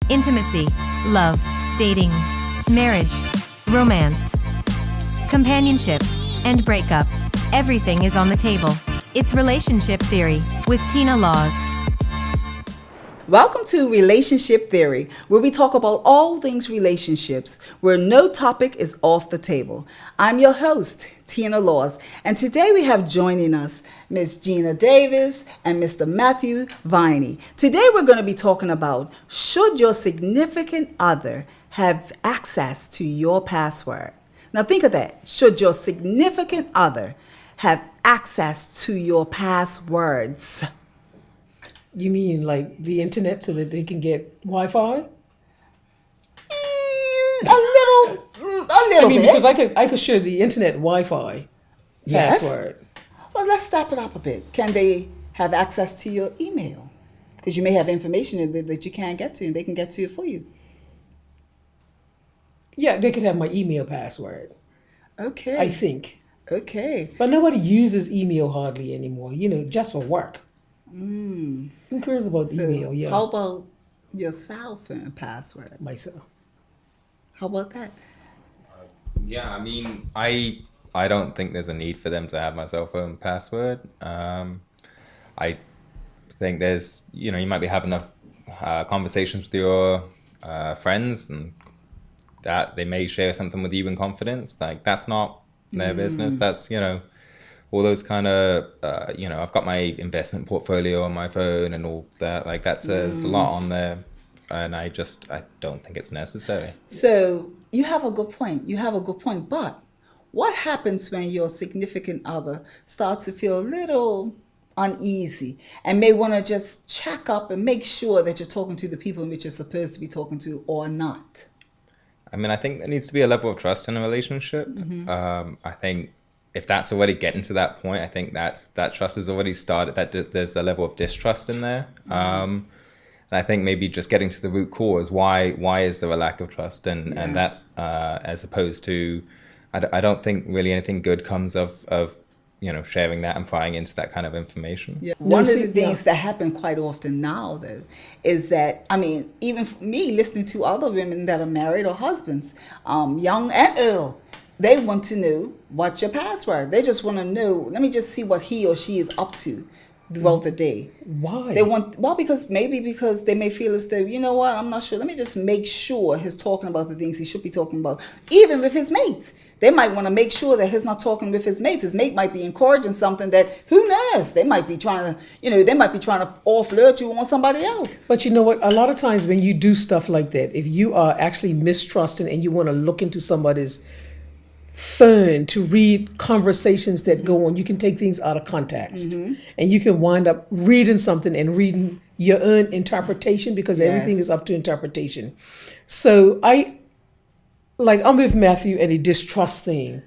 Intimacy, love, dating, marriage, romance, companionship, and breakup. Everything is on the table. It's Relationship Theory with Tina Laws. Welcome to Relationship Theory, where we talk about all things relationships, where no topic is off the table. I'm your host, Tina Laws, and today we have joining us Ms. Gina Davis and Mr. Matthew Viney. Today we're going to be talking about, should your significant other have access to your password? Now think of that. Should your significant other have access to your passwords? You mean like the internet so that they can get Wi-Fi? A little bit. Because I could share the internet Wi-Fi password. Well, let's step it up a bit. Can they have access to your email? Because you may have information in there that you can't get to, and they can get to it for you. Yeah, they could have my email password. Okay. I think. Okay. But nobody uses email hardly anymore, just for work. Who cares about email? Yeah. How about your cell phone password? Myself. How about that? Yeah, I don't think there's a need for them to have my cell phone password. I think there's, you might be having conversations with your friends, and that they may share something with you in confidence. Like, that's not their business. That's, all those kind of, I've got my investment portfolio on my phone and all that. Like, that says a lot on there. And I don't think it's necessary. So you have a good point. But what happens when your significant other starts to feel a little uneasy and may want to just check up and make sure that you're talking to the people in which you're supposed to be talking to or not? I think there needs to be a level of trust in a relationship. I think if that's already getting to that point, I think that trust has already started. There's a level of distrust in there. And I think maybe just getting to the root cause, why is there a lack of trust? And that, as opposed to, I don't think really anything good comes of sharing that and prying into that kind of information. Yeah. One of the things that happen quite often now, though, is that, even for me, listening to other women that are married or husbands, young and old, they want to know what's your password. They just want to know, let me just see what he or she is up to throughout the day. Why? Because they may feel as though, you know what, I'm not sure. Let me just make sure he's talking about the things he should be talking about, even with his mates. They might want to make sure that he's not talking with his mates. His mate might be encouraging something that, who knows? They might be trying to, offload you on somebody else. But you know what? A lot of times when you do stuff like that, if you are actually mistrusting and you want to look into somebody's phone to read conversations that go on, you can take things out of context, and you can wind up reading something and reading your own interpretation, because everything is up to interpretation. So I'm with Matthew and a distrust thing.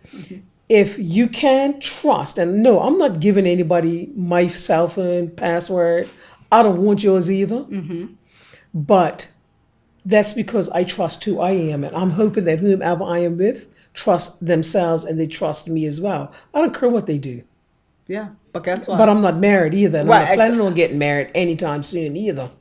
If you can trust, and no, I'm not giving anybody my cell phone password. I don't want yours either. But that's because I trust who I am, and I'm hoping that whomever I am with trust themselves and they trust me as well. I don't care what they do. Yeah, but guess what? But I'm not married either, and I'm not planning on getting married anytime soon either.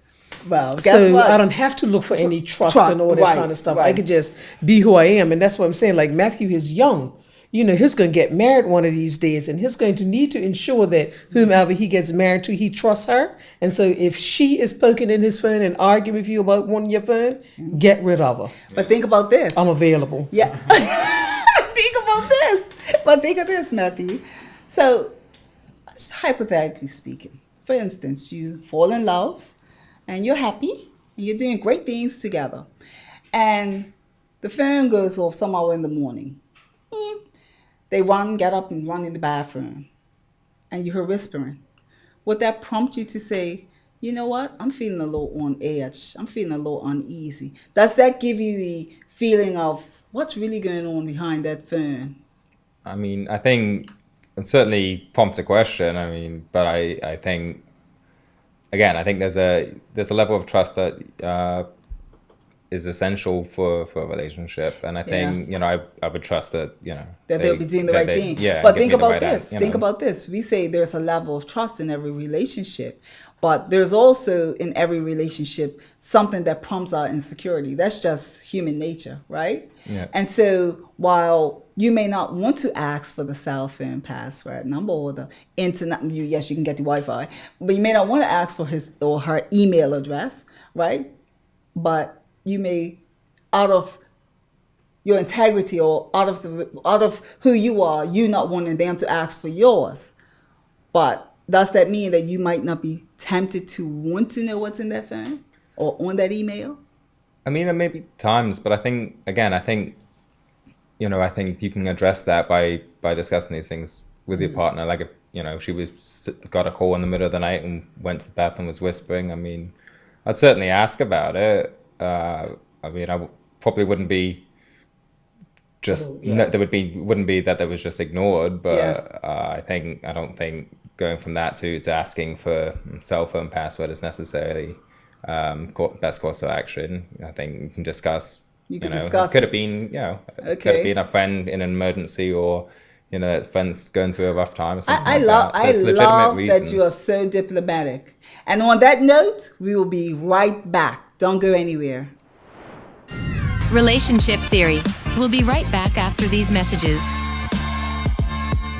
Well, guess what? I don't have to look for any trust and all that kind of stuff. I could just be who I am, and that's what I'm saying. Like, Matthew is young. He's going to get married one of these days, and he's going to need to ensure that whomever he gets married to, he trusts her. And so if she is poking in his phone and arguing with you about wanting your phone, get rid of her. But think about this. I'm available. Yeah. Think of this, Matthew. So, just hypothetically speaking, for instance, you fall in love and you're happy and you're doing great things together, and the phone goes off somehow in the morning. They get up and run in the bathroom, and you hear whispering. Would that prompt you to say, you know what, I'm feeling a little on edge, I'm feeling a little uneasy? Does that give you the feeling of what's really going on behind that phone? I think it certainly prompts a question. But I think, again, I think there's a level of trust that is essential for a relationship, and I think I would trust that that they'll be doing the right thing. Yeah, but give think me the about right this. an- Think about this. We say there's a level of trust in every relationship, but there's also in every relationship something that prompts our insecurity. That's just human nature, right? Yeah. And so while you may not want to ask for the cell phone password number or the internet, yes, you can get the Wi-Fi, but you may not want to ask for his or her email address, right? But you may, out of your integrity or out of who you are, you not wanting them to ask for yours. But does that mean that you might not be tempted to want to know what's in that phone or on that email? I mean, there may be times, but I think I think you can address that by discussing these things with your partner. Like if she got a call in the middle of the night and went to the bathroom and was whispering, I mean, I'd certainly ask about it. I mean, probably wouldn't be just wouldn't be that was just ignored, but I don't think going from that to asking for cell phone password is necessarily best course of action. I think you can discuss. You can discuss. Could have been, could have been a friend in an emergency, or a friend's going through a rough time or something. I love that you are so diplomatic. And on that note, we will be right back. Don't go anywhere. Relationship Theory. We'll be right back after these messages.